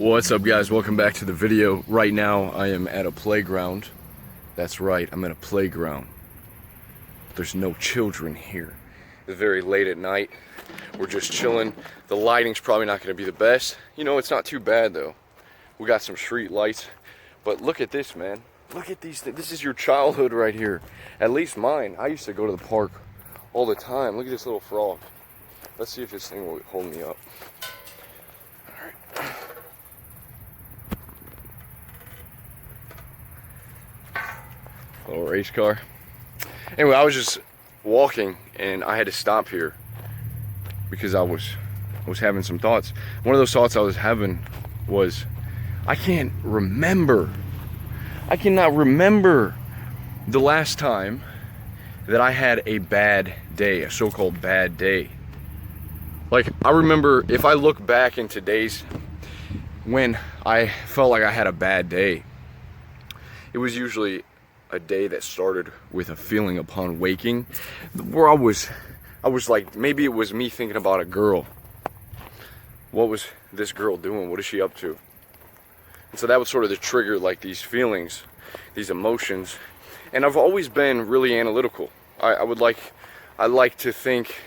What's up, guys? Welcome back to the video. Right now I am at a playground. That's right, I'm at a playground. There's no children here. It's very late at night. We're just chilling. The lighting's probably not going to be the best. You know, it's not too bad though. We got some street lights. But look at this, man. Look at these things. This is your childhood right here. At least mine. I used to go to the park all the time. Look at this little frog. Let's see if this thing will hold me up. Little race car. Anyway, I was just walking and I had to stop here because I was having some thoughts. One of those thoughts I was having was, I cannot remember the last time that I had a bad day, a so-called bad day. Like, I remember, if I look back into days when I felt like I had a bad day, it was usually a day that started with a feeling upon waking where I was like, maybe it was me thinking about a girl. What was this girl doing? What is she up to? And so that was sort of the trigger, like these feelings, these emotions. And I've always been really analytical. I like to think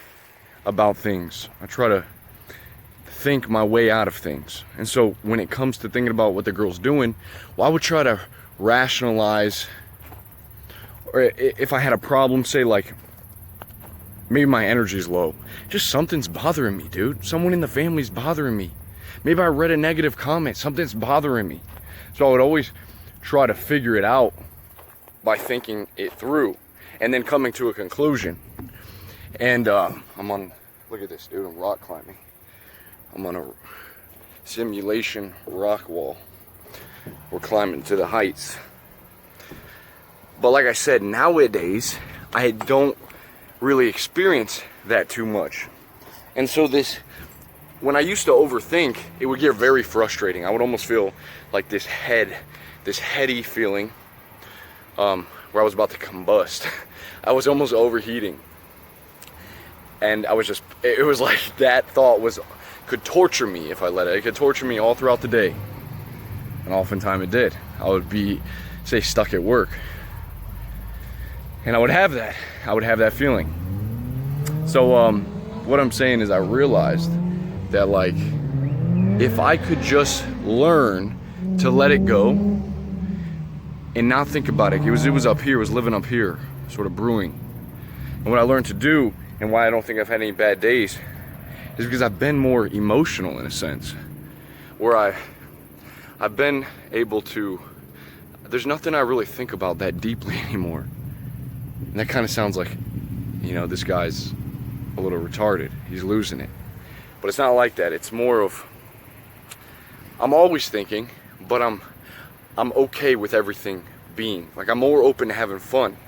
about things. I try to think my way out of things. And so when it comes to thinking about what the girl's doing, well, I would try to rationalize. Or if I had a problem, say like, maybe my energy's low. Just something's bothering me, dude. Someone in the family's bothering me. Maybe I read a negative comment. Something's bothering me. So I would always try to figure it out by thinking it through and then coming to a conclusion. And I'm on, look at this, dude, I'm rock climbing. I'm on a simulation rock wall. We're climbing to the heights. But like I said, nowadays, I don't really experience that too much. And so when I used to overthink, it would get very frustrating. I would almost feel like this heady feeling where I was about to combust. I was almost overheating. And it was like that thought could torture me if I let it. It could torture me all throughout the day. And oftentimes it did. I would be, say, stuck at work. And I would have that feeling. So what I'm saying is I realized that, like, if I could just learn to let it go and not think about it. It was up here, it was living up here, sort of brewing. And what I learned to do, and why I don't think I've had any bad days, is because I've been more emotional in a sense. Where I've been able to, there's nothing I really think about that deeply anymore. And that kind of sounds like, you know, this guy's a little retarded. He's losing it. But it's not like that. It's more of, I'm always thinking, but I'm okay with everything being. Like, I'm more open to having fun.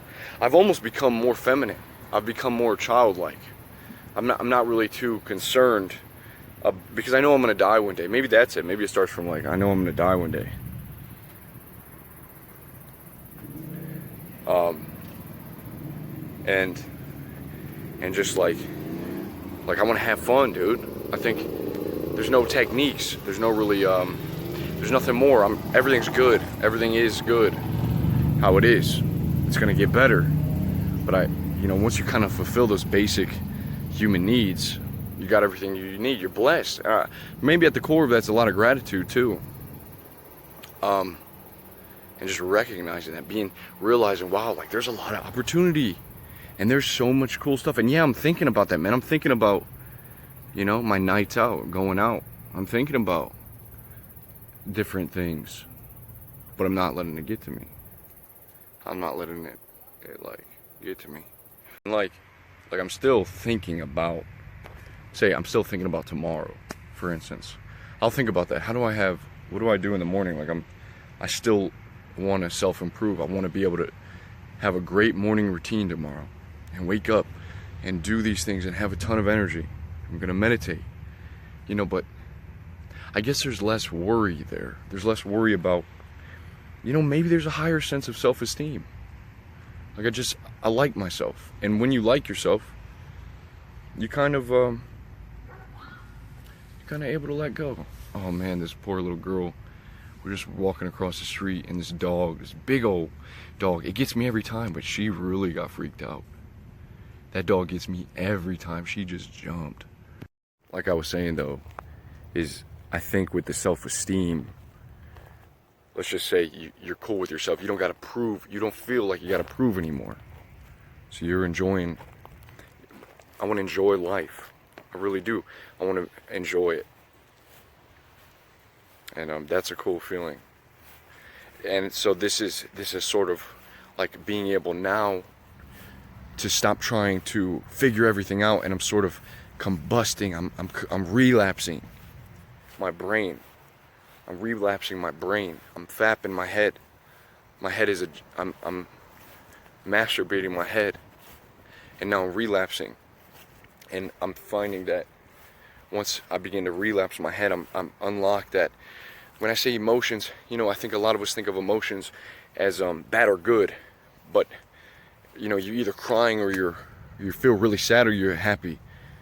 I've almost become more feminine. I've become more childlike. I'm not really too concerned because I know I'm going to die one day. Maybe that's it. Maybe it starts from, like, I know I'm going to die one day. And just like I want to have fun, dude. I think there's no techniques. There's no really, there's nothing more. Everything's good. Everything is good how it is. It's going to get better. But you know, once you kind of fulfill those basic human needs, you got everything you need. You're blessed. Maybe at the core of that's a lot of gratitude too. And just recognizing that, realizing, wow, like there's a lot of opportunity. And there's so much cool stuff. And yeah, I'm thinking about that, man. I'm thinking about, you know, my nights out, going out. I'm thinking about different things. But I'm not letting it get to me. I'm not letting it like, get to me. And like I'm still thinking about, say, I'm still thinking about tomorrow, for instance. I'll think about that. What do I do in the morning? Like, I still want to self-improve. I want to be able to have a great morning routine tomorrow. And wake up and do these things and have a ton of energy. I'm gonna meditate, you know, but I guess there's less worry there. There's less worry about, you know, maybe there's a higher sense of self-esteem. Like, I like myself. And when you like yourself, you kind of able to let go. oh man, this poor little girl. We're just walking across the street, and this dog, this big old dog, it gets me every time, but she really got freaked out. That dog gets me every time. She just jumped. Like I was saying though, is I think with the self-esteem, let's just say you're cool with yourself. You don't gotta prove, you don't feel like you gotta prove anymore. So you're enjoying, I wanna enjoy life. I really do. I wanna enjoy it. And that's a cool feeling. And so this is sort of like being able now to stop trying to figure everything out, and I'm sort of combusting. I'm relapsing my brain. I'm relapsing my brain. I'm fapping my head. My head is I'm masturbating my head, and now I'm relapsing. And I'm finding that once I begin to relapse my head, I'm unlocked that. When I say emotions, you know, I think a lot of us think of emotions as bad or good, but you know, you're either crying or you feel really sad or you're happy.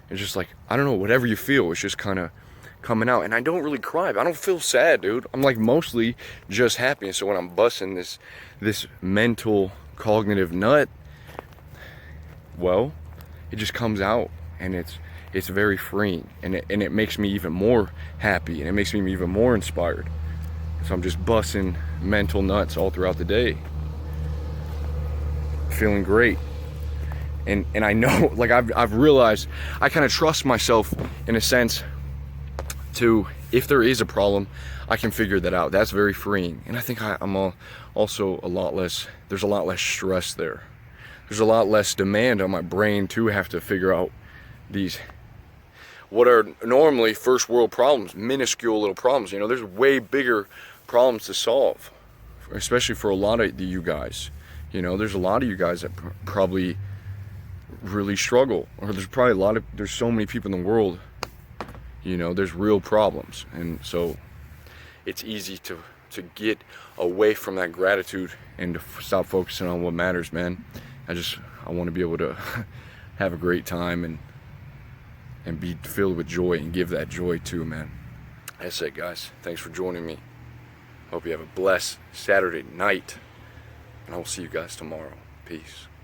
It's just like, I don't know, whatever you feel, it's just kind of coming out. And I don't really cry. I don't feel sad, dude. I'm like mostly just happy. And so when I'm busting this mental cognitive nut, well, it just comes out, and it's very freeing, and it makes me even more happy, and it makes me even more inspired. So I'm just busting mental nuts all throughout the day, feeling great. And I know, like I've realized I kind of trust myself in a sense to, if there is a problem, I can figure that out. That's very freeing. And I think I'm also a lot less, there's a lot less stress there. There's a lot less demand on my brain to have to figure out these, what are normally first world problems, minuscule little problems. You know, there's way bigger problems to solve, especially for a lot of you guys. You know, there's a lot of you guys that probably really struggle, or there's so many people in the world, you know, there's real problems. And so it's easy to get away from that gratitude and to stop focusing on what matters, man. I want to be able to have a great time and be filled with joy and give that joy too, man. That's it, guys. Thanks for joining me. Hope you have a blessed Saturday night, and I will see you guys tomorrow. Peace.